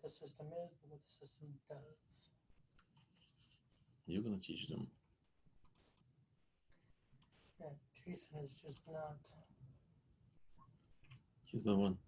what the system is, but what the system does. You're going to teach them. Yeah, Jason is just not. He's the one.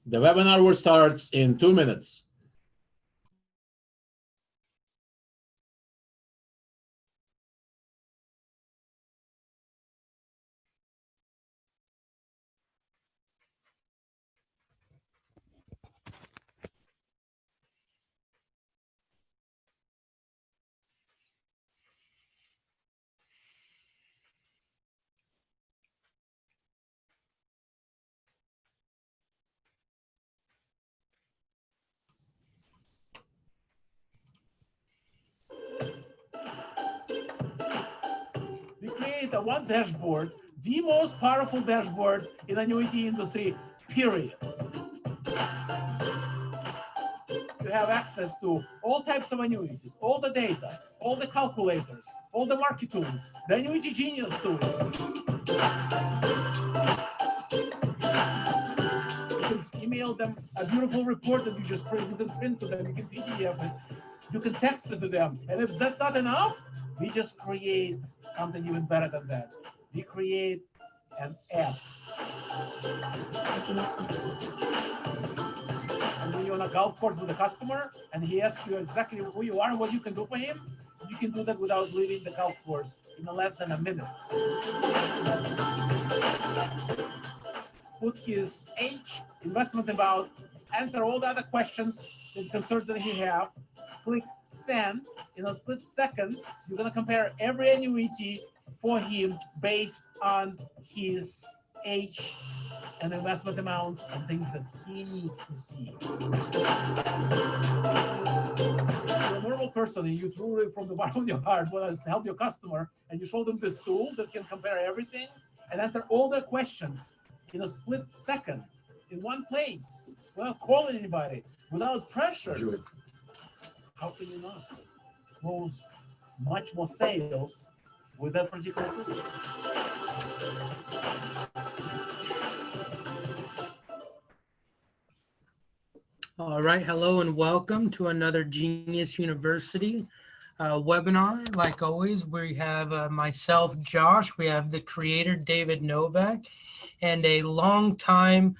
The webinar will start in 2 minutes. We create a one dashboard, the most powerful dashboard in the annuity industry, period. You have access to all types of annuities, all the data, all the calculators, all the market tools, the Annuity Genius tool. You can email them a beautiful report that you just print, you can print to them, you can PDF it, you can text it to them. And if that's not enough, we just create something even better than that. We create an app. That's the next thing. And when you're on a golf course with a customer and he asks you exactly who you are and what you can do for him, you can do that without leaving the golf course in less than a minute. Put his age, investment amount, answer all the other questions and concerns that he have, click send. In a split second, you're gonna compare every annuity for him based on his age and investment amounts and things that he needs to see. If you're a normal person and you truly from the bottom of your heart want to help your customer and you show them this tool that can compare everything and answer all their questions in a split second in one place without calling anybody, without pressure, how can you not close much more sales with that particular tool? All right, hello and welcome to another Genius University webinar. Like always, we have myself, Josh, we have the creator, David Novak, and a longtime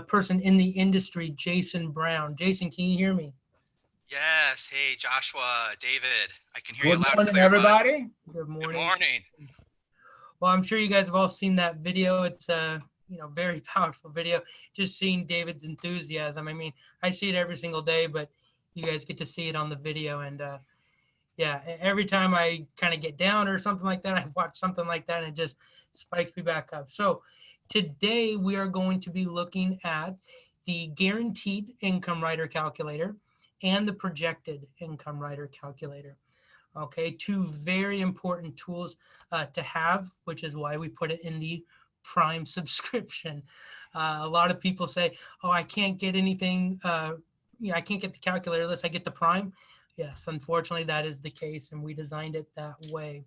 person in the industry, Jason Brown. Jason, can you hear me? Yes. Hey, Joshua, David, I can hear you Good loud and morning, clear, everybody. Good morning. Good morning. Well, I'm sure you guys have all seen that video. It's a very powerful video. Just seeing David's enthusiasm. I mean, I see it every single day, but you guys get to see it on the video. And yeah, every time I kind of get down or something like that, I watch something like that and it just spikes me back up. So today we are going to be looking at the guaranteed income rider calculator and the projected income rider calculator. Okay, two very important tools to have, which is why we put it in the Prime subscription. A lot of people say, oh, I can't get anything, I can't get the calculator unless I get the Prime. Yes, unfortunately, that is the case, and we designed it that way.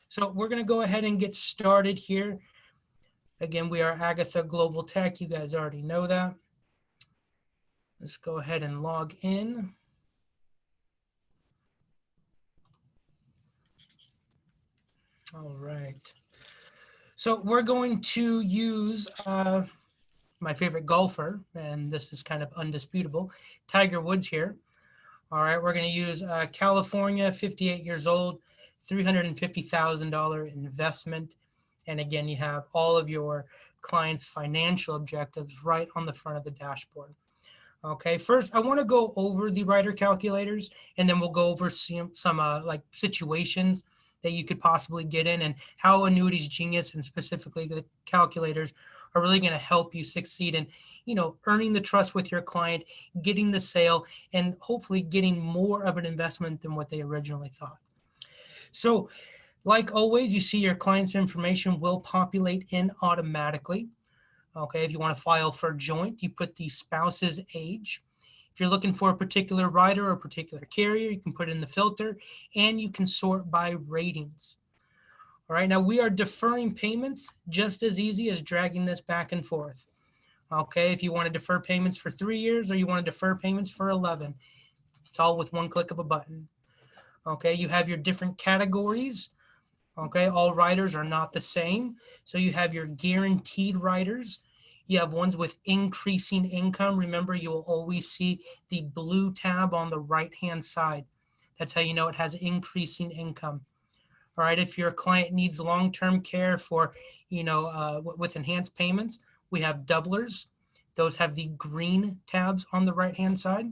So we're going to go ahead and get started here. Again, we are Agatha Global Tech. You guys already know that. Let's go ahead and log in. All right. So we're going to use my favorite golfer, and this is kind of undisputable, Tiger Woods here. All right, we're going to use California, 58 years old, $350,000 investment. And again, you have all of your clients' financial objectives right on the front of the dashboard. Okay, first, I want to go over the Ryder calculators, and then we'll go over some like situations that you could possibly get in and how Annuities Genius and specifically the calculators are really going to help you succeed in, earning the trust with your client, getting the sale, and hopefully getting more of an investment than what they originally thought. So like always, you see your client's information will populate in automatically. Okay, if you want to file for joint, you put the spouse's age. If you're looking for a particular rider or a particular carrier, you can put in the filter and you can sort by ratings. All right, now we are deferring payments just as easy as dragging this back and forth. Okay, if you want to defer payments for 3 years or you want to defer payments for 11, it's all with one click of a button. Okay, you have your different categories. Okay, all riders are not the same. So you have your guaranteed riders, You have ones with increasing income. Remember, you will always see the blue tab on the right-hand side. That's how you know it has increasing income. All right, if your client needs long-term care for, with enhanced payments, we have doublers. Those have the green tabs on the right-hand side.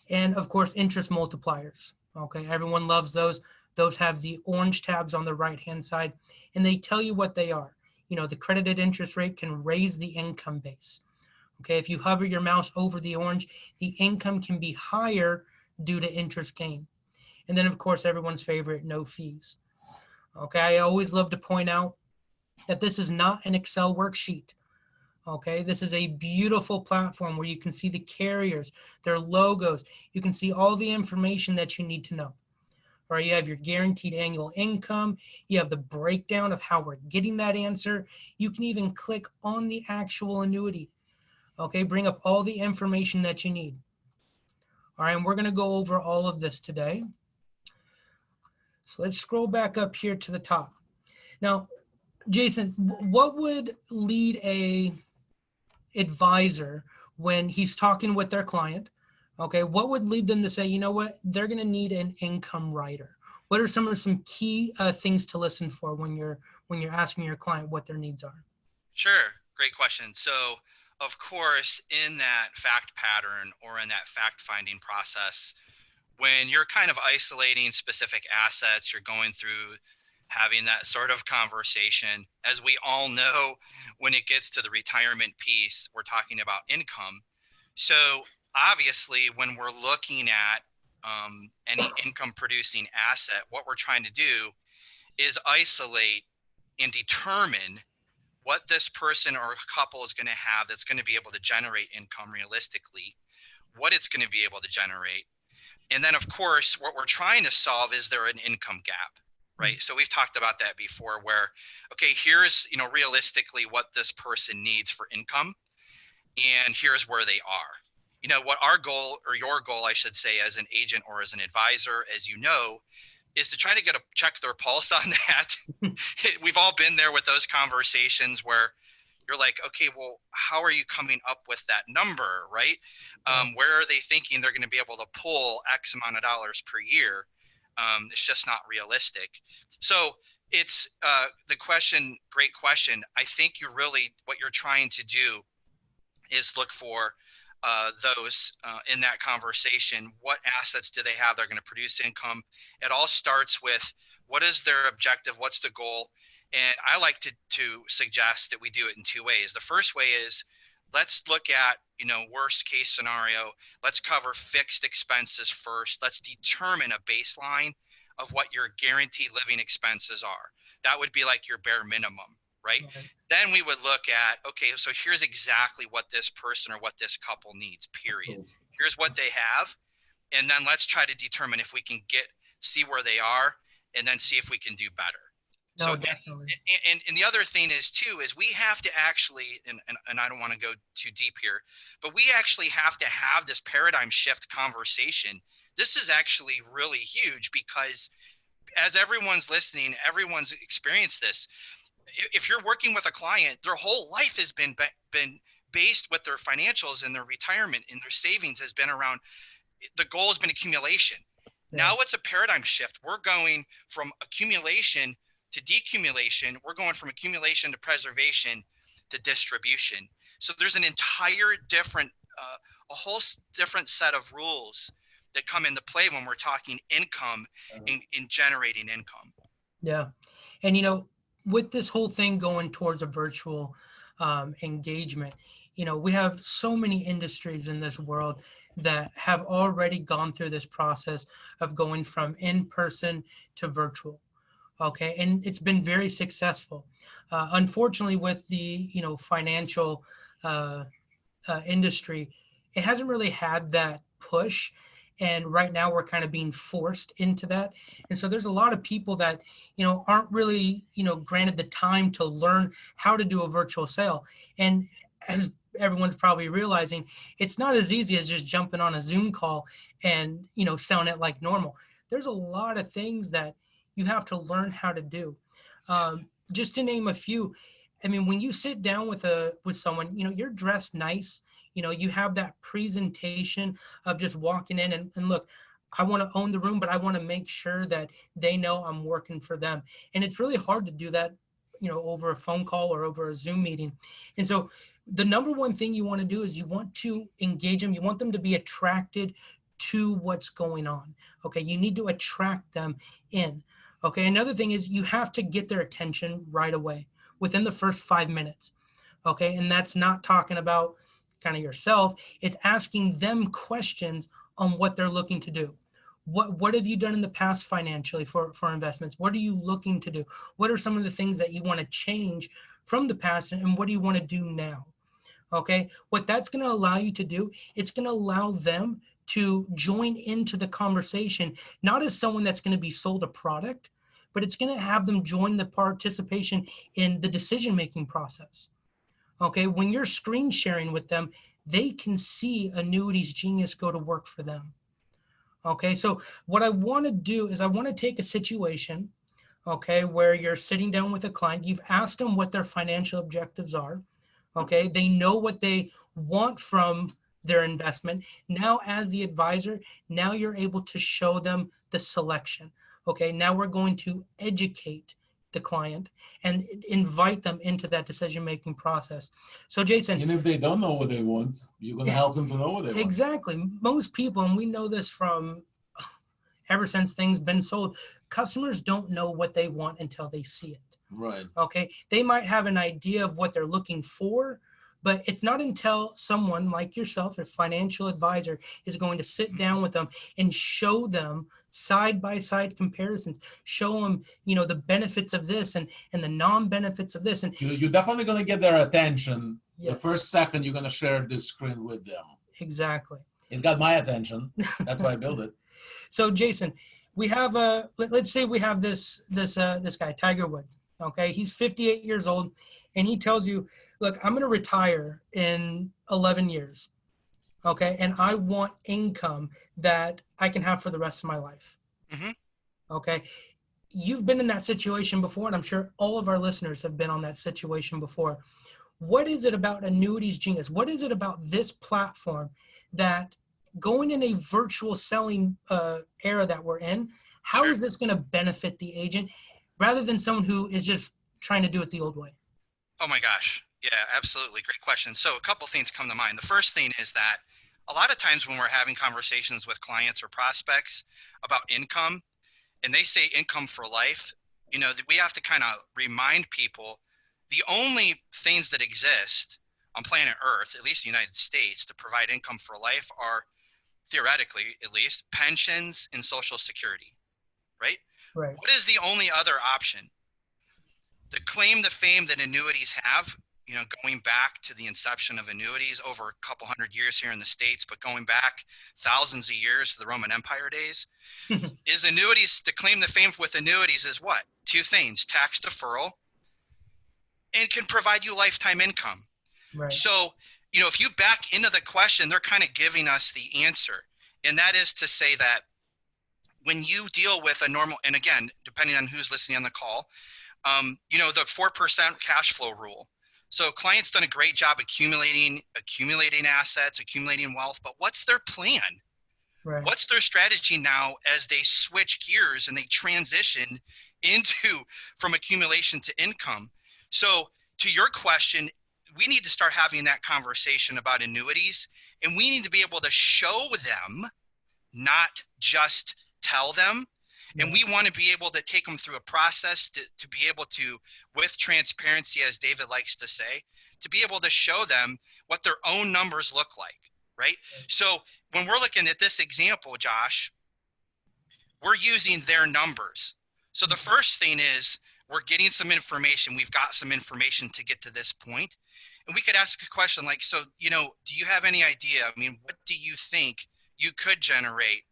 And of course, interest multipliers. Okay, everyone loves those. Those have the orange tabs on the right-hand side, and they tell you what they are. The credited interest rate can raise the income base. Okay, if you hover your mouse over the orange, the income can be higher due to interest gain. And then, of course, everyone's favorite, no fees. Okay, I always love to point out that this is not an Excel worksheet. Okay, this is a beautiful platform where you can see the carriers, their logos. You can see all the information that you need to know. All right, you have your guaranteed annual income. You have the breakdown of how we're getting that answer. You can even click on the actual annuity. Okay, bring up all the information that you need. All right, and we're going to go over all of this today. So let's scroll back up here to the top. Now, Jason, what would lead a advisor when he's talking with their client? Okay, what would lead them to say, you know what, they're going to need an income rider? What are some key things to listen for when you're asking your client what their needs are? Sure, great question. So, of course, in that fact pattern or in that fact finding process, when you're kind of isolating specific assets, you're going through having that sort of conversation. As we all know, when it gets to the retirement piece, we're talking about income. So obviously, when we're looking at any income producing asset, what we're trying to do is isolate and determine what this person or couple is going to have that's going to be able to generate income realistically, what it's going to be able to generate. And then, of course, what we're trying to solve, is there an income gap, right? So we've talked about that before where, okay, here's, realistically what this person needs for income, and here's where they are. What our goal, or your goal, I should say, as an agent or as an advisor, as you know, is to try to check their pulse on that. We've all been there with those conversations where you're like, okay, well, how are you coming up with that number, right? Where are they thinking they're going to be able to pull X amount of dollars per year? It's just not realistic. So it's the question, great question. I think what you're trying to do is look for those in that conversation. What assets do they have? They're going to produce income. It all starts with, what is their objective? What's the goal? And I like to suggest that we do it in two ways. The first way is, let's look at, worst case scenario. Let's cover fixed expenses first. Let's determine a baseline of what your guaranteed living expenses are. That would be like your bare minimum, right? Okay. Then we would look at, okay, so here's exactly what this person or what this couple needs, period. Here's what they have. And then let's try to determine if we can see where they are, and then see if we can do better. No, So, definitely. and the other thing is we have to actually, and I don't want to go too deep here, but we actually have to have this paradigm shift conversation. This is actually really huge, because as everyone's listening, everyone's experienced this. If you're working with a client, their whole life has been based with their financials and their retirement and their savings has been around, the goal has been accumulation. Yeah. Now it's a paradigm shift. We're going from accumulation to decumulation. We're going from accumulation to preservation to distribution. So there's an entire different, a whole different set of rules that come into play when we're talking income in generating income. Yeah. And, with this whole thing going towards a virtual engagement, we have so many industries in this world that have already gone through this process of going from in-person to virtual. Okay. And it's been very successful. Unfortunately, with the, financial industry, it hasn't really had that push. And right now we're kind of being forced into that. And so there's a lot of people that, aren't really, granted the time to learn how to do a virtual sale. And as everyone's probably realizing, it's not as easy as just jumping on a Zoom call and, selling it like normal. There's a lot of things that you have to learn how to do. Just to name a few, I mean, when you sit down with someone, you're dressed nice, you have that presentation of just walking in and look, I want to own the room, but I want to make sure that they know I'm working for them. And it's really hard to do that, over a phone call or over a Zoom meeting. And so the number one thing you want to do is you want to engage them. You want them to be attracted to what's going on. Okay. You need to attract them in. Okay. Another thing is you have to get their attention right away within the first 5 minutes. Okay. And that's not talking about kind of yourself. It's asking them questions on what they're looking to do. What have you done in the past financially for investments? What are you looking to do? What are some of the things that you want to change from the past, and what do you want to do now? Okay. What that's going to allow you to do, it's going to allow them to join into the conversation, not as someone that's going to be sold a product, but it's going to have them join the participation in the decision-making process. Okay. When you're screen sharing with them, they can see Annuities Genius go to work for them. Okay. So what I want to do is I want to take a situation, okay, where you're sitting down with a client, you've asked them what their financial objectives are. Okay. They know what they want from their investment. Now, as the advisor, now you're able to show them the selection. Okay. Now we're going to educate the client and invite them into that decision-making process. So Jason. And if they don't know what they want, you're going to help them to know what they want. Exactly. Most people, and we know this from ever since things been sold, customers don't know what they want until they see it. Right. Okay. They might have an idea of what they're looking for, but it's not until someone like yourself, a financial advisor, is going to sit down with them and show them side-by-side comparisons, show them, the benefits of this and the non-benefits of this. And You're definitely going to get their attention. Yes. The first second you're going to share this screen with them. Exactly. It got my attention. That's why I built it. So Jason, we have let's say we have this guy, Tiger Woods. Okay. He's 58 years old and he tells you, look, I'm going to retire in 11 years. Okay. And I want income that I can have for the rest of my life. Mm-hmm. Okay. You've been in that situation before, and I'm sure all of our listeners have been on that situation before. What is it about Annuities Genius? What is it about this platform that going in a virtual selling era that we're in, how is this going to benefit the agent rather than someone who is just trying to do it the old way? Oh my gosh. Yeah, absolutely. Great question. So a couple things come to mind. The first thing is that a lot of times when we're having conversations with clients or prospects about income, and they say income for life, we have to kind of remind people the only things that exist on planet Earth, at least the United States, to provide income for life are, theoretically at least, pensions and Social Security, right? Right. What is the only other option? The claim to fame that annuities have, going back to the inception of annuities over a couple hundred years here in the States, but going back thousands of years to the Roman Empire days, is annuities, the claim to fame with annuities is what? Two things: tax deferral, and can provide you lifetime income. Right. So, if you back into the question, they're kind of giving us the answer. And that is to say that when you deal with a normal, and again, depending on who's listening on the call, the 4% cash flow rule. So clients done a great job accumulating assets, accumulating wealth, but what's their plan? Right. What's their strategy now as they switch gears and they transition from accumulation to income? So to your question, we need to start having that conversation about annuities, and we need to be able to show them, not just tell them. And we want to be able to take them through a process to be able to, with transparency, as David likes to say, to be able to show them what their own numbers look like, right? So when we're looking at this example, Josh, we're using their numbers. So the first thing is we're getting some information. We've got some information to get to this point. And we could ask a question like, so, do you have any idea? I mean, what do you think you could generate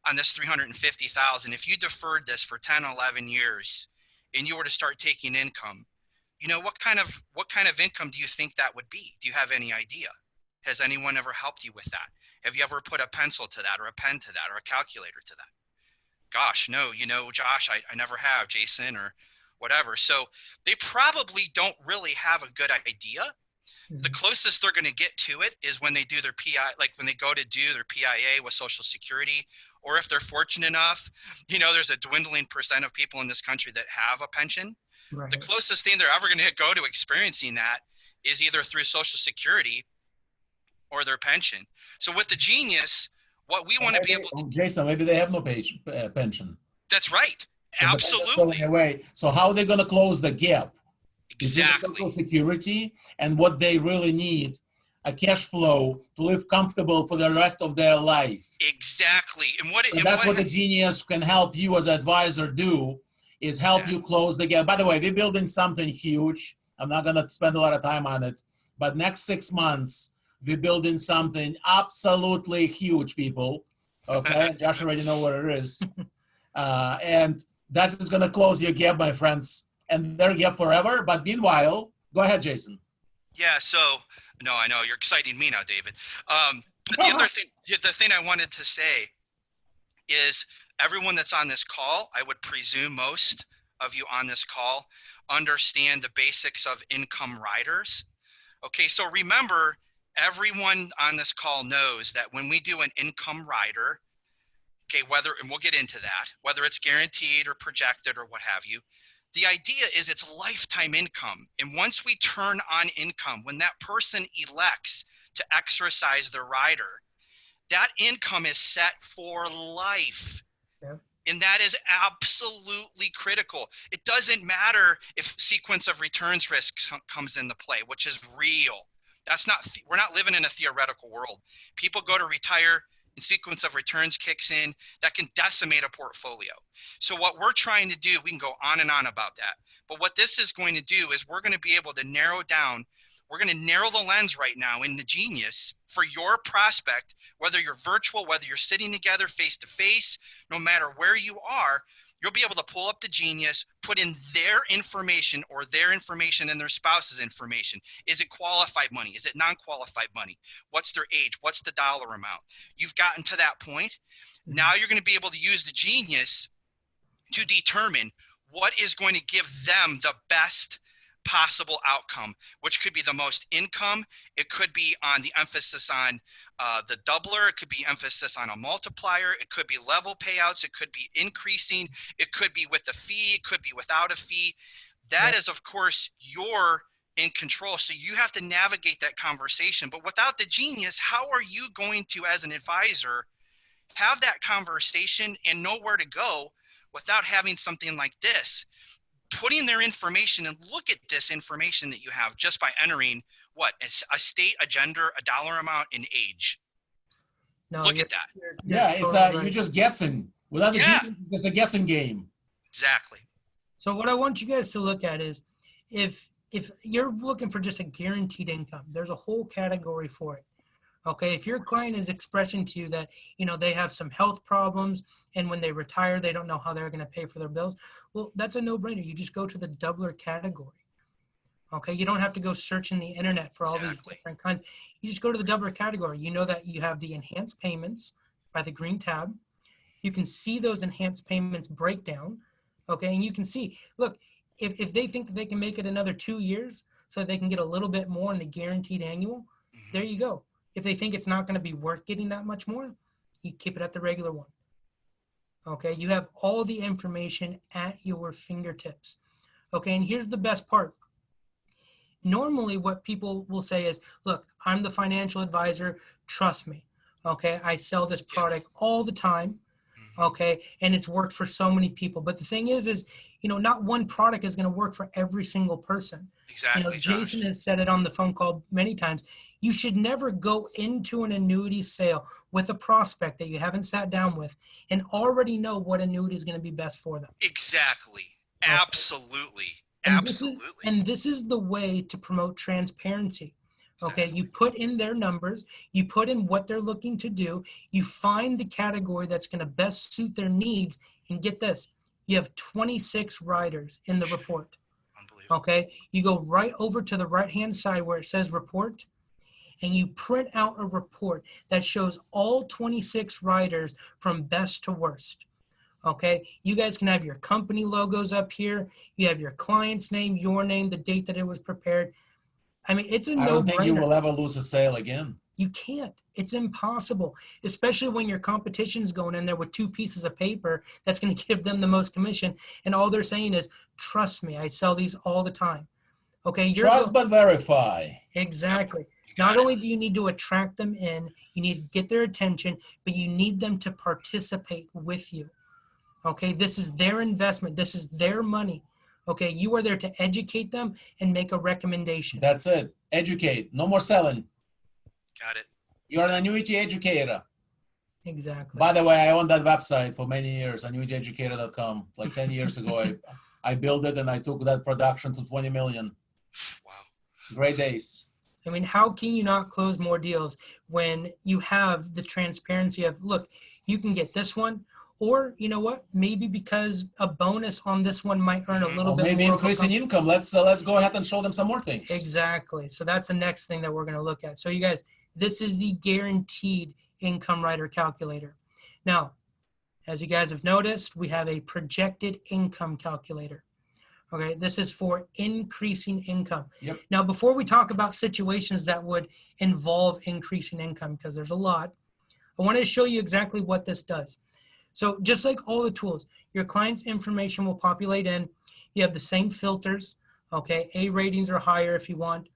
on this 350,000 if you deferred this for 10, 11 years and you were to start taking income? What kind of income do you think that would be? Do you have any idea? Has anyone ever helped you with that? Have you ever put a pencil to that, or a pen to that, or a calculator to that? Gosh, no, Josh, I never have, Jason. Or whatever. So they probably don't really have a good idea. The closest they're going to get to it is when they do their PI, like when they go to do their PIA with Social Security, or if they're fortunate enough, there's a dwindling percent of people in this country that have a pension. Right. The closest thing they're ever going to go to experiencing that is either through Social Security or their pension. So with the Genius, what we want to be able to, Jason, maybe they have no pension. that's right. 'Cause the pension's Absolutely. going away. So how are they going to close the gap? Is this Exactly. Social Security and what they really need, a cash flow to live comfortable for the rest of their life. Exactly. And what And that's what the Genius can help you as an advisor do, is help you close the gap. By the way, we're building something huge. I'm not going to spend a lot of time on it, but next 6 months, we're building something absolutely huge, people. Okay, Josh already know what it is. And that is going to close your gap, my friends, and their gap forever. But meanwhile, go ahead, Jason. Yeah, so, no, I know, you're exciting me now, David. But the other thing, the thing I wanted to say is everyone that's on this call, I would presume most of you on this call understand the basics of income riders. Okay, so remember, everyone on this call knows that when we do an income rider, okay, and we'll get into that, whether it's guaranteed or projected or what have you, the idea is it's lifetime income. And once we turn on income, when that person elects to exercise their rider, that income is set for life. Yeah. And that is absolutely critical. It doesn't matter if sequence of returns risk comes into play, which is real. We're not living in a theoretical world. People go to retire and sequence of returns kicks in, that can decimate a portfolio. So what we're trying to do, we can go on and on about that. But what this is going to do is we're going to be able to narrow down, we're going to narrow the lens right now in the Genius for your prospect, whether you're virtual, whether you're sitting together face to face, no matter where you are, you'll be able to pull up the Genius, put in their information or their information and their spouse's information. Is it qualified money? Is it non-qualified money? What's their age? What's the dollar amount? You've gotten to that point. Now you're going to be able to use the Genius to determine what is going to give them the best possible outcome, which could be the most income. It could be on the emphasis on the doubler. It could be emphasis on a multiplier. It could be level payouts. It could be increasing. It could be with a fee. It could be without a fee. That is, of course, you're in control. So you have to navigate that conversation. But without the Genius, how are you going to, as an advisor, have that conversation and know where to go without having something like this? Putting their information, and look at this information that you have just by entering what? It's a state, a gender, a dollar amount, and age. No, Look at that. Yeah, it's totally right. you're just guessing. Without the Genius, it's a guessing game. Exactly. So what I want you guys to look at is if you're looking for just a guaranteed income, there's a whole category for it. Okay, if your client is expressing to you that, they have some health problems and when they retire, they don't know how they're going to pay for their bills. Well, that's a no-brainer. You just go to the doubler category. Okay, you don't have to go searching the internet for all these different kinds. You just go to the doubler category. You know that you have the enhanced payments by the green tab. You can see those enhanced payments breakdown. Okay, and you can see, look, if they think that they can make it another 2 years so they can get a little bit more in the guaranteed annual, there you go. If they think it's not going to be worth getting that much more, you keep it at the regular one. Okay, you have all the information at your fingertips. Okay, and here's the best part. Normally what people will say is, look, I'm the financial advisor, trust me. Okay, I sell this product all the time. Okay, and it's worked for so many people. But the thing is, not one product is going to work for every single person. Exactly. Jason has said it on the phone call many times. You should never go into an annuity sale with a prospect that you haven't sat down with and already know what annuity is going to be best for them. Exactly. Absolutely. And Absolutely. This is the way to promote transparency. Okay, you put in their numbers, you put in what they're looking to do, you find the category that's going to best suit their needs, and get this, you have 26 riders in the report. Okay, you go right over to the right-hand side where it says report, and you print out a report that shows all 26 riders from best to worst. Okay, you guys can have your company logos up here. You have your client's name, your name, the date that it was prepared. I mean, it's a I don't think you no-brainer. will ever lose a sale again. You can't. It's impossible, especially when your competition's going in there with 2 pieces of paper that's going to give them the most commission. And all they're saying is, trust me, I sell these all the time. Okay, Trust but verify. exactly. You Not got it. only do you need to attract them in, you need to get their attention, but you need them to participate with you. Okay, this is their investment. This is their money. Okay, you are there to educate them and make a recommendation. That's it. Educate. No more selling. Got it. You're an annuity educator. Exactly. By the way, I owned that website for many years, annuityeducator.com. Like 10 years ago, I built it and I took that production to 20 million. Wow. Great days. I mean, how can you not close more deals when you have the transparency of, look, you can get this one, or you know what, maybe because a bonus on this one might earn a little Or bit maybe more. increasing income. Let's go ahead and show them some more things. Exactly. So that's the next thing that we're going to look at. So you guys, this is the guaranteed income rider calculator. Now, as you guys have noticed, we have a projected income calculator. Okay, this is for increasing income. Yep. Now, before we talk about situations that would involve increasing income, because there's a lot, I want to show you exactly what this does. So just like all the tools, your client's information will populate in. You have the same filters. Okay, A ratings are higher if you want.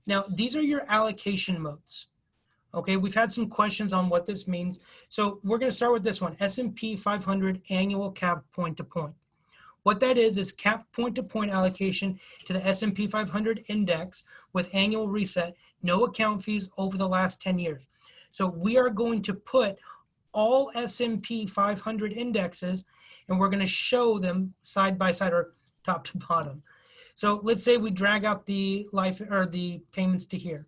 Now, these are your allocation modes. Okay, we've had some questions on what this means. So we're going to start with this one, S&P 500 annual cap point-to-point. What that is cap point-to-point allocation to the S&P 500 index with annual reset, no account fees over the last 10 years. So we are going to put all S&P 500 indexes and we're going to show them side by side or top to bottom. So let's say we drag out the life or the payments to here.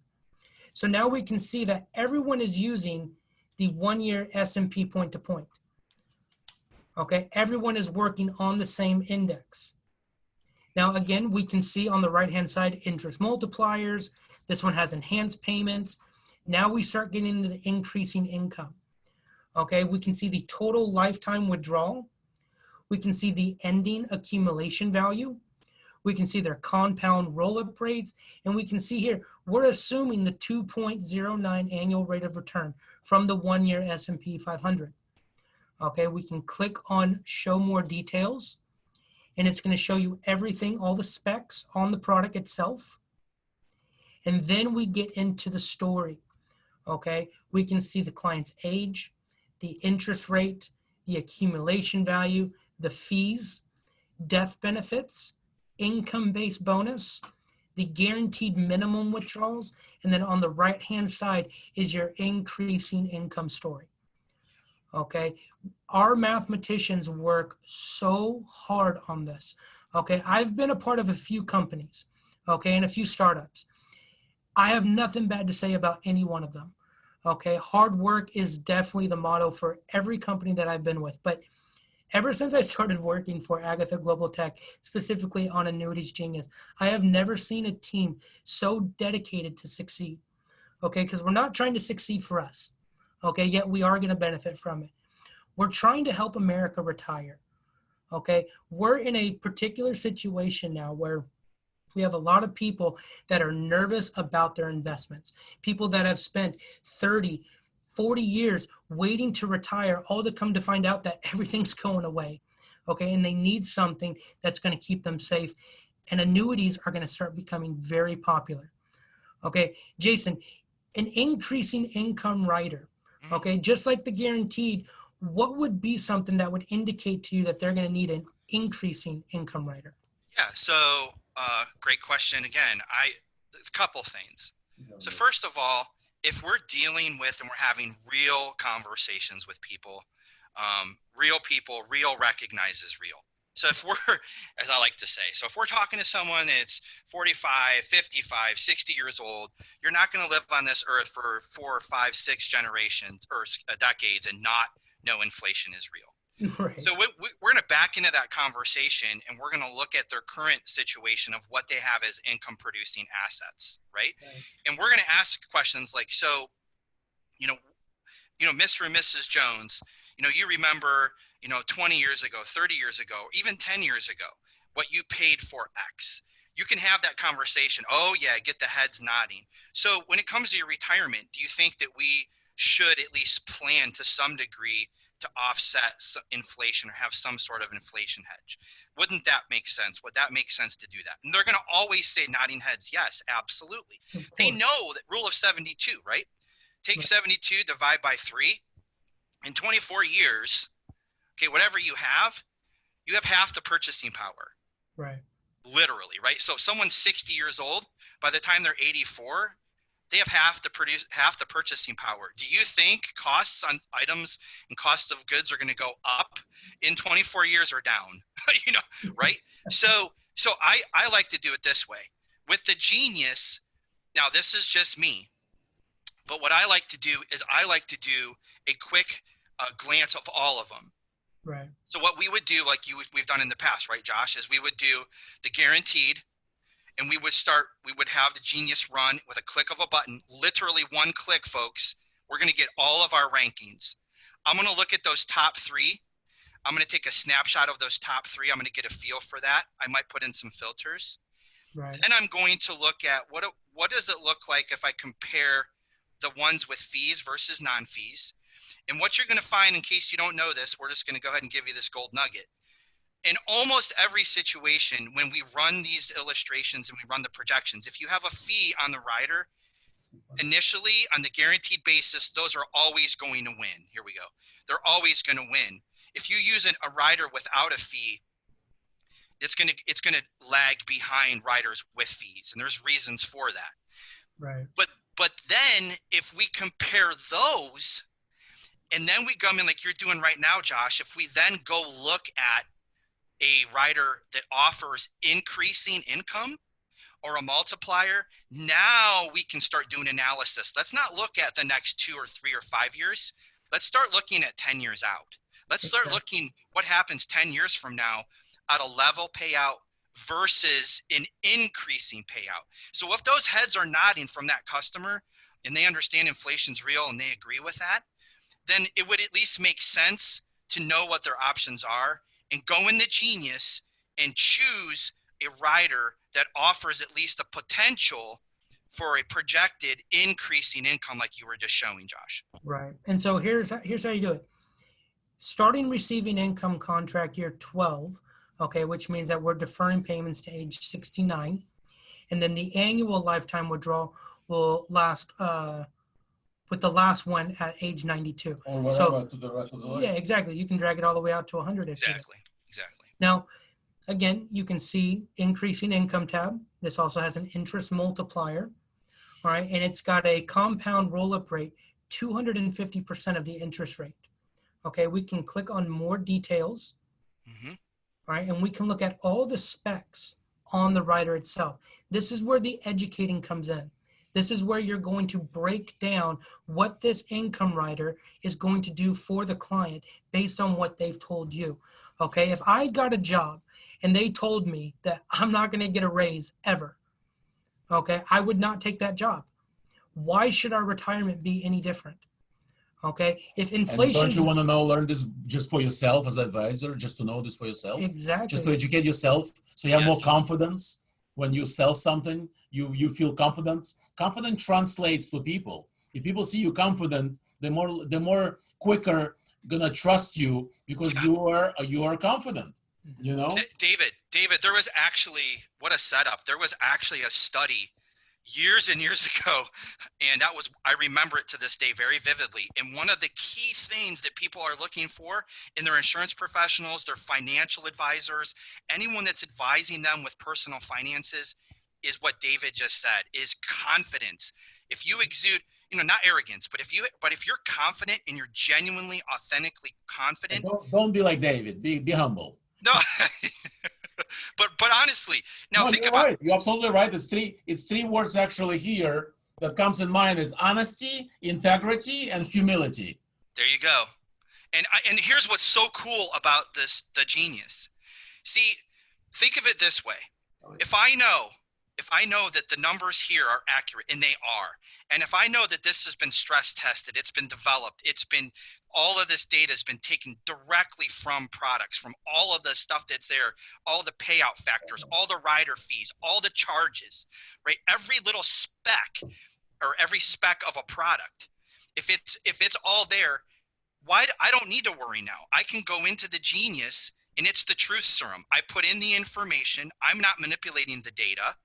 So now we can see that everyone is using the 1-year S&P point-to-point. Okay, everyone is working on the same index. Now, again, we can see on the right-hand side interest multipliers. This one has enhanced payments. Now we start getting into the increasing income. Okay, we can see the total lifetime withdrawal. We can see the ending accumulation value. We can see their compound roll-up rates. And we can see here, we're assuming the 2.09 annual rate of return from the 1-year S&P 500. Okay, we can click on show more details and it's going to show you everything, all the specs on the product itself. And then we get into the story. Okay, we can see the client's age, the interest rate, the accumulation value, the fees, death benefits, income-based bonus, the guaranteed minimum withdrawals, and then on the right-hand side is your increasing income story. Okay, our mathematicians work so hard on this. Okay, I've been a part of a few companies, okay, and a few startups. I have nothing bad to say about any one of them. Okay, hard work is definitely the motto for every company that I've been with. But ever since I started working for Agatha Global Tech, specifically on Annuities Genius, I have never seen a team so dedicated to succeed. Okay, because we're not trying to succeed for us. Okay, yet we are going to benefit from it. We're trying to help America retire. Okay, we're in a particular situation now where we have a lot of people that are nervous about their investments, people that have spent 30, 40 years waiting to retire, all to come to find out that everything's going away. Okay, and they need something that's going to keep them safe. And annuities are going to start becoming very popular. Okay, Jason, an increasing income rider. Okay, just like the guaranteed, what would be something that would indicate to you that they're going to need an increasing income rider? Yeah, so great question again. A couple things. So first of all, if we're dealing with and we're having real conversations with people, real recognizes real. So if we're, as I like to say, so if we're talking to someone that's 45, 55, 60 years old, you're not going to live on this earth for 4, 5, 6 generations or decades and not know inflation is real. Right. So we're going to back into that conversation and we're going to look at their current situation of what they have as income producing assets, right? And we're going to ask questions like, so, Mr. and Mrs. Jones, you remember, 20 years ago, 30 years ago, or even 10 years ago, what you paid for X. You can have that conversation. Oh yeah, get the heads nodding. So when it comes to your retirement, do you think that we should at least plan to some degree to offset inflation or have some sort of inflation hedge? Wouldn't that make sense? Would that make sense to do that? And they're going to always say nodding heads. Yes, absolutely. They know that rule of 72, right? Take 72, divide by 3. In 24 years, okay, whatever you have half the purchasing power. Right. Literally, right? So if someone's 60 years old, by the time they're 84, they have half the purchasing power. Do you think costs on items and costs of goods are going to go up in 24 years or down? Right? So I like to do it this way. With the Genius, now this is just me, but what I like to do is I like to do a quick glance of all of them. Right. So what we would do, like we've done in the past, right, Josh, is we would do the guaranteed, and we would have the Genius run with a click of a button, literally one click, folks. We're going to get all of our rankings. I'm going to look at those top 3. I'm going to take a snapshot of those top 3. I'm going to get a feel for that. I might put in some filters. Right. Then I'm going to look at what does it look like if I compare the ones with fees versus non-fees. And what you're going to find, in case you don't know this, we're just going to go ahead and give you this gold nugget. In almost every situation, when we run these illustrations and we run the projections, if you have a fee on the rider, initially on the guaranteed basis, those are always going to win. Here we go. They're always going to win. If you use a rider without a fee, it's going to lag behind riders with fees, and there's reasons for that. Right. But then if we compare those, and then we come in like you're doing right now, Josh, if we then go look at a rider that offers increasing income or a multiplier, now we can start doing analysis. Let's not look at the next 2 or 3 or 5 years. Let's start looking at 10 years out. Let's start looking what happens 10 years from now at a level payout versus an increasing payout. So if those heads are nodding from that customer and they understand inflation's real and they agree with that, then it would at least make sense to know what their options are and go in the Genius and choose a rider that offers at least a potential for a projected increasing income like you were just showing, Josh. Right. And so here's how you do it. Starting receiving income contract year 12, okay, which means that we're deferring payments to age 69. And then the annual lifetime withdrawal will last with the last one at age 92. Or whatever to the rest of the life. Yeah, exactly. You can drag it all the way out to 100. Exactly. Now, again, you can see increasing income tab. This also has an interest multiplier. All right. And it's got a compound roll-up rate, 250% of the interest rate. Okay. We can click on more details. Mm-hmm. All right. And we can look at all the specs on the rider itself. This is where the educating comes in. This is where you're going to break down what this income rider is going to do for the client based on what they've told you. Okay. If I got a job and they told me that I'm not going to get a raise ever, okay, I would not take that job. Why should our retirement be any different? Okay. If inflation. Don't you want to learn this just for yourself as an advisor, just to know this for yourself? Exactly. Just to educate yourself so you have more confidence when you sell something, you feel confident. Confident translates to people. If people see you confident, the more quicker gonna trust you because you are confident. You know? David, there was actually, what a setup. There was actually a study years and years ago, and I remember it to this day very vividly. And one of the key things that people are looking for in their insurance professionals, their financial advisors, anyone that's advising them with personal finances, is what David just said, is confidence. If you exude, not arrogance, but if you're confident and you're genuinely, authentically confident. Don't be like David. Be humble. No, but honestly, now think about it. You're absolutely right. It's three words actually here that comes in mind is honesty, integrity, and humility. There you go. And here's what's so cool about the Genius. See, think of it this way. If I know if I know that the numbers here are accurate, and they are, and if I know that this has been stress tested, it's been developed, all of this data has been taken directly from products, from all of the stuff that's there, all the payout factors, all the rider fees, all the charges, right? Every little spec or every spec of a product, if it's all there, I don't need to worry now. I can go into the Genius and it's the truth serum. I put in the information. I'm not manipulating the data.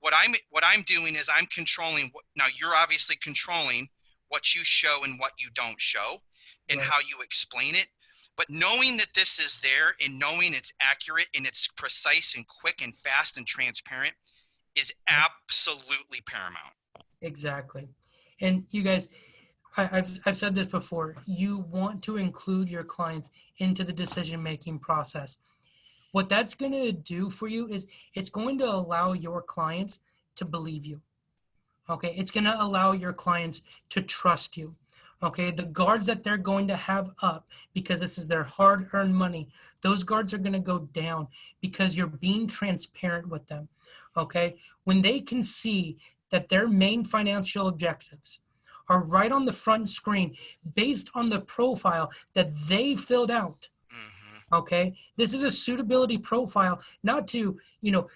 What I'm doing is I'm controlling now you're obviously controlling what you show and what you don't show and Right. how you explain it. But knowing that this is there and knowing it's accurate and it's precise and quick and fast and transparent is absolutely paramount. Exactly. And you guys, I've said this before, you want to include your clients into the decision-making process. What that's going to do for you is it's going to allow your clients to believe you. Okay. It's going to allow your clients to trust you. Okay. The guards that they're going to have up because this is their hard-earned money, those guards are going to go down because you're being transparent with them. Okay. When they can see that their main financial objectives are right on the front screen based on the profile that they filled out. Mm-hmm. Okay. This is a suitability profile, not to,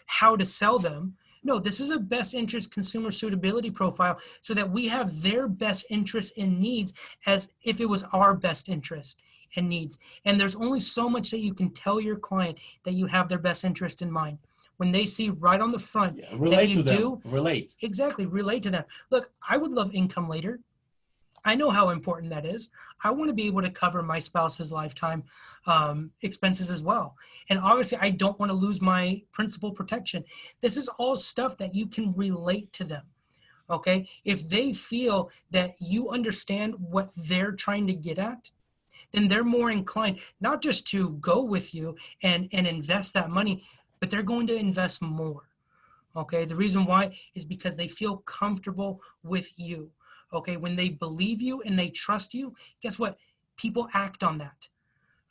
how to sell them. No, this is a best interest consumer suitability profile so that we have their best interest and needs as if it was our best interest and needs. And there's only so much that you can tell your client that you have their best interest in mind. When they see right on the front that Relate you to them. do, Relate. exactly, relate to them. Look, I would love income later. I know how important that is. I want to be able to cover my spouse's lifetime expenses as well. And obviously, I don't want to lose my principal protection. This is all stuff that you can relate to them. Okay. If they feel that you understand what they're trying to get at, then they're more inclined not just to go with you and invest that money, but they're going to invest more. Okay. The reason why is because they feel comfortable with you. Okay. When they believe you and they trust you, guess what? People act on that.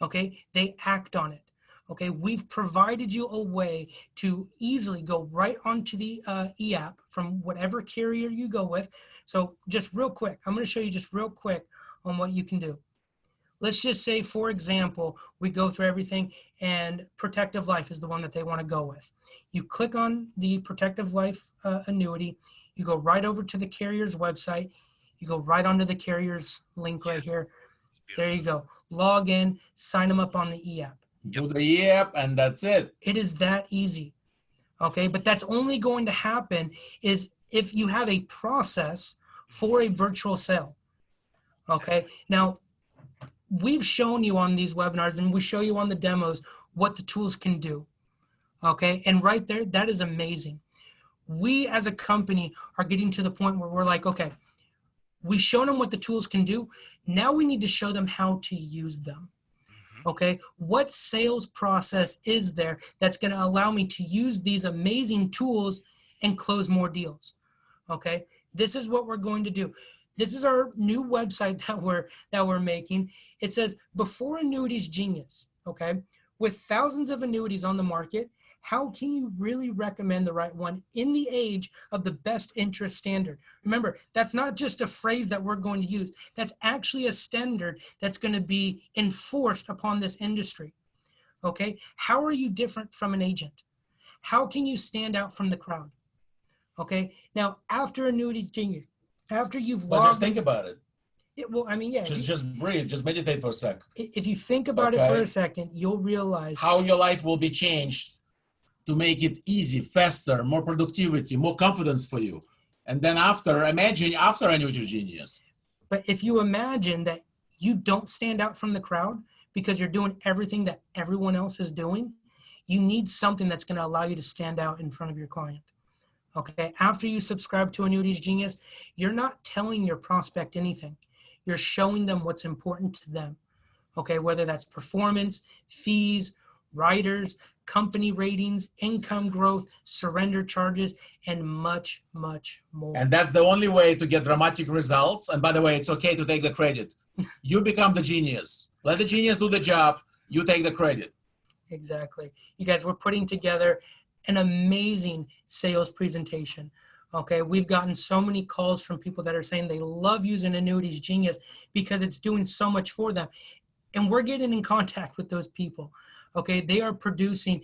Okay. They act on it. Okay. We've provided you a way to easily go right onto the e-app from whatever carrier you go with. So just real quick, I'm going to show you just real quick on what you can do. Let's just say, for example, we go through everything and Protective Life is the one that they want to go with. You click on the Protective Life annuity. You go right over to the carrier's website. You go right onto the carrier's link right here. There you go. Log in, sign them up on the e-app. Do the e-app and that's it. It is that easy. Okay, but that's only going to happen is if you have a process for a virtual sale. Okay, now we've shown you on these webinars and we show you on the demos what the tools can do. Okay, and right there, that is amazing. We as a company are getting to the point where we're like, okay, we've shown them what the tools can do. Now we need to show them how to use them. Okay, what sales process is there that's going to allow me to use these amazing tools and close more deals? Okay, this is what we're going to do. This is our new website that we're making. It says Before Annuities Genius. Okay, with thousands of annuities on the market, how can you really recommend the right one in the age of the best interest standard? Remember, that's not just a phrase that we're going to use. That's actually a standard that's going to be enforced upon this industry. Okay, how are you different from an agent? How can you stand out from the crowd? Okay, now after Annuities Genius, after you've But just think about it. well, I mean, yeah. Just breathe. Just meditate for a sec. If you think about it for a second, you'll realize how your life will be changed to make it easy, faster, more productivity, more confidence for you. And then imagine after Annuity Genius. But if you imagine that you don't stand out from the crowd because you're doing everything that everyone else is doing, you need something that's going to allow you to stand out in front of your client. Okay, after you subscribe to Annuities Genius, you're not telling your prospect anything. You're showing them what's important to them. Okay, whether that's performance, fees, riders, company ratings, income growth, surrender charges, and much, much more. And that's the only way to get dramatic results. And by the way, it's okay to take the credit. You become the genius. Let the genius do the job. You take the credit. Exactly. You guys, we're putting together an amazing sales presentation. Okay, we've gotten so many calls from people that are saying they love using Annuities Genius because it's doing so much for them. And we're getting in contact with those people. Okay, they are producing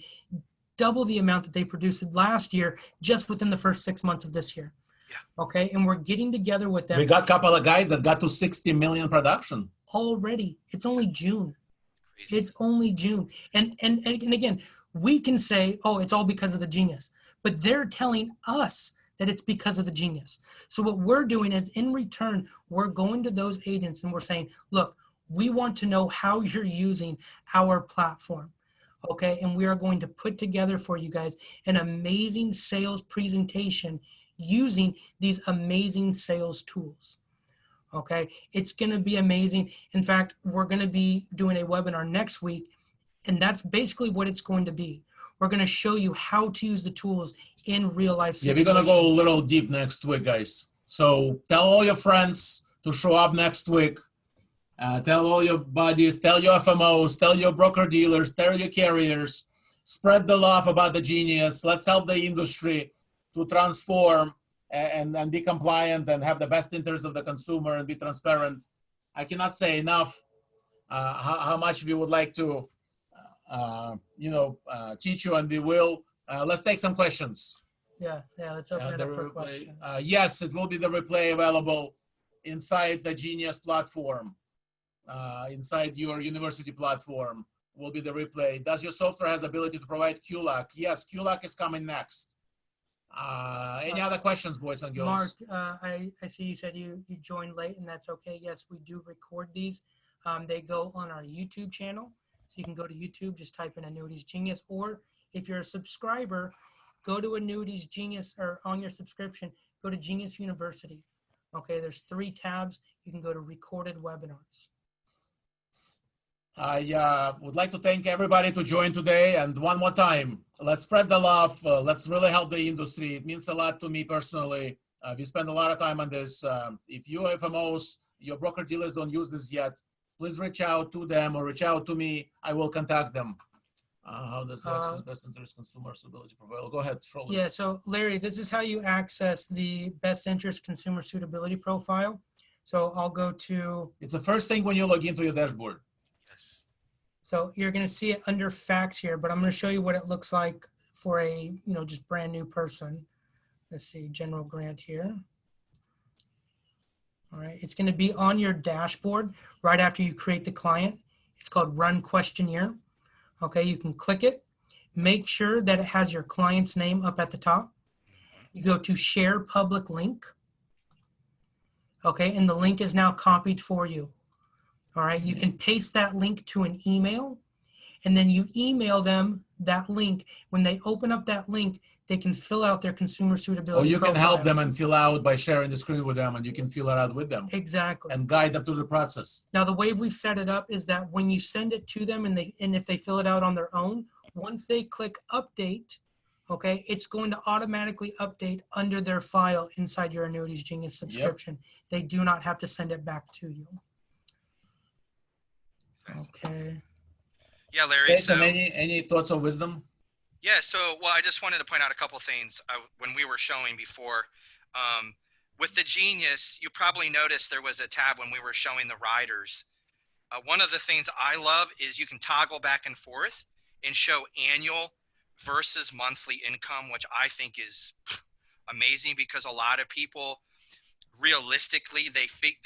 double the amount that they produced last year just within the first 6 months of this year. Yeah. Okay, and we're getting together with them. We got a couple of guys that got to 60 million production. Already. It's only June. Crazy. It's only June. And again, we can say, oh, it's all because of the Genius. But they're telling us that it's because of the Genius. So what we're doing is, in return, we're going to those agents and we're saying, look, we want to know how you're using our platform. Okay, and we are going to put together for you guys an amazing sales presentation using these amazing sales tools. Okay, it's going to be amazing. In fact, we're going to be doing a webinar next week, and that's basically what it's going to be. We're going to show you how to use the tools in real life situations. Yeah, we're going to go a little deep next week, guys. So tell all your friends to show up next week. Tell all your buddies, tell your FMOs, tell your broker dealers, tell your carriers, spread the love about the Genius. Let's help the industry to transform and be compliant and have the best interest of the consumer and be transparent. I cannot say enough how much we would like to, teach you, and we will. Let's take some questions. Yeah, let's open it up for questions. Yes, it will be the replay available inside the Genius platform. Inside your university platform will be the replay. Does your software has ability to provide QLAC? Yes, QLAC is coming next. Any other questions, boys and girls? Mark, I see you said you joined late, and that's okay. Yes, we do record these. They go on our YouTube channel. So you can go to YouTube, just type in Annuities Genius, or if you're a subscriber, go to Annuities Genius, or on your subscription, go to Genius University. Okay, there's 3 tabs. You can go to recorded webinars. I would like to thank everybody to join today. And one more time, let's spread the love. Let's really help the industry. It means a lot to me personally. We spend a lot of time on this. If you FMOs, your broker dealers don't use this yet, please reach out to them or reach out to me. I will contact them. How does access best interest consumer suitability profile? Go ahead, Shirley. Yeah, so Larry, this is how you access the best interest consumer suitability profile. So I'll go to... It's the first thing when you log into your dashboard. So you're going to see it under facts here, but I'm going to show you what it looks like for a, just brand new person. Let's see, general grant here. All right, it's going to be on your dashboard right after you create the client. It's called Run Questionnaire. Okay, you can click it. Make sure that it has your client's name up at the top. You go to Share Public Link. Okay, and the link is now copied for you. All right, you can paste that link to an email, and then you email them that link. When they open up that link, they can fill out their consumer suitability Or you profile. can help them and fill out by sharing the screen with them, and you can fill it out with them. Exactly. And guide them through the process. Now, the way we've set it up is that when you send it to them, and if they fill it out on their own, once they click update, okay, it's going to automatically update under their file inside your Annuities Genius subscription. Yep. They do not have to send it back to you. Okay. Yeah, Larry. Jason, So any thoughts of wisdom? Yeah. So, well, I just wanted to point out a couple of things when we were showing before. With the Genius, you probably noticed there was a tab when we were showing the riders. One of the things I love is you can toggle back and forth and show annual versus monthly income, which I think is amazing because a lot of people realistically, they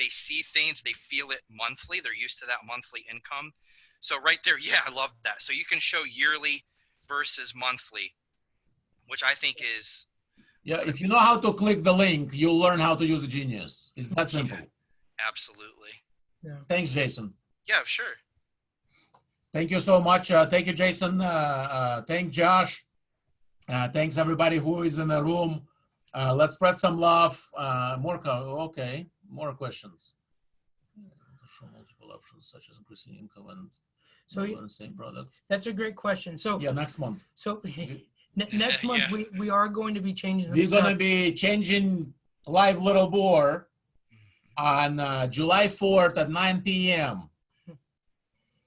see things, they feel it monthly. They're used to that monthly income. So right there, yeah, I love that. So you can show yearly versus monthly, which I think is. Yeah, if you know how to click the link, you'll learn how to use the Genius. It's that simple. Yeah, absolutely. Yeah. Thanks, Jason. Yeah, sure. Thank you so much. Thank you, Jason. Thank Josh. Thanks everybody who is in the room. Let's spread some love. More questions. Show multiple options such as increasing income and the same product. That's a great question. So yeah, next month. So next month we are going to be changing. We're going to be changing Live Little Boar on July 4th at 9 p.m.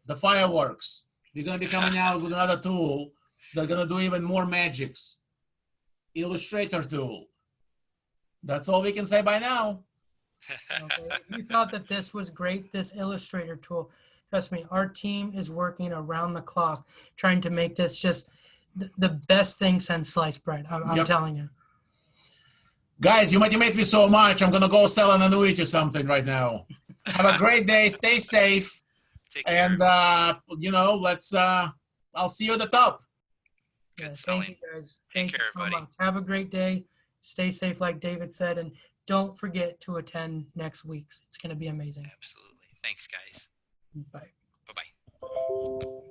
The fireworks. We're going to be coming out with another tool that's going to do even more magics. Illustrator tool. That's all we can say by now. Okay. If you thought that this was great, this Illustrator tool, trust me, our team is working around the clock trying to make this just the best thing since sliced bread. I'm Yep. telling you. Guys, you motivate me so much. I'm gonna go sell an annuity or something right now. Have a great day. Stay safe. Take care. And let's I'll see you at the top. Good Yeah, selling. thank you guys. Take Thank you care, so buddy. much. Have a great day. Stay safe, like David said, and don't forget to attend next week's. It's going to be amazing. Absolutely. Thanks, guys. Bye. Bye-bye.